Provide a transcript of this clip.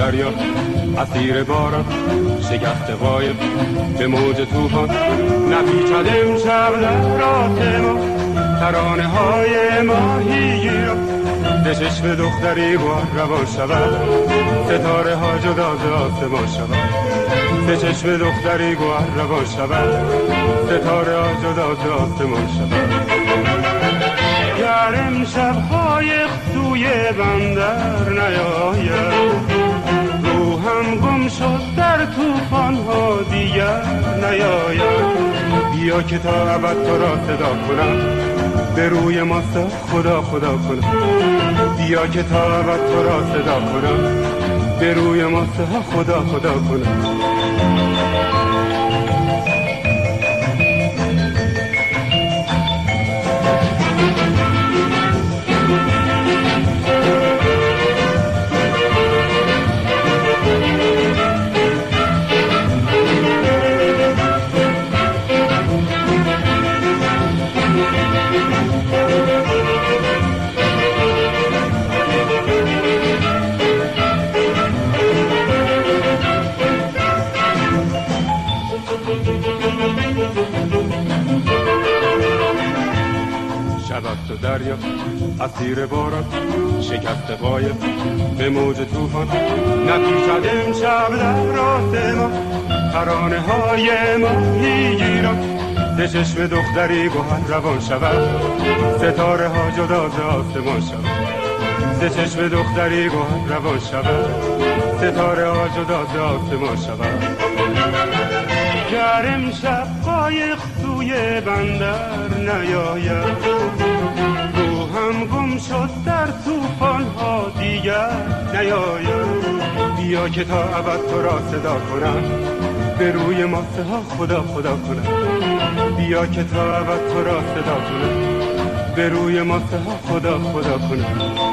دریا اسیر باران شکست قایب به موج طوفان نپیچد امشب در راه ما ترانه های ماهیگیران به چشم دختری گوهر روان شود ستاره ها جدا ز آسمان شود به چشم دختری گوهر روان شود ستاره ها جدا ز آسمان شود گر امشب قایق سوی بندر نیاید روحم گم شد در طوفان ها دیگر نیاید بیا که تا ابد تو را صدا کنم به روی ماستا خدا خدا کنم بیا که تا ابد تو را صدا کنم به روی ماستا خدا خدا کنم شب دریا اسیر باران شکست قایب به موج طوفان نپیچد امشب در راه ما ترانه های ماهیگیران به چشم دختری گوهر روان شود ستاره ها جدا ز آسمان شود به چشم دختری گوهر روان شود ستاره ها جدا ز آسمان شود گر امشب قایق سوی بندر نیاید روحم گم شد در طوفان ها دیگر نیاید بیا که تا ابد تو را صدا کنم به روی ماسه ها خدا خدا کنم بیا که تا ابد تو را صدا کنم به روی ماسه ها خدا خدا کنم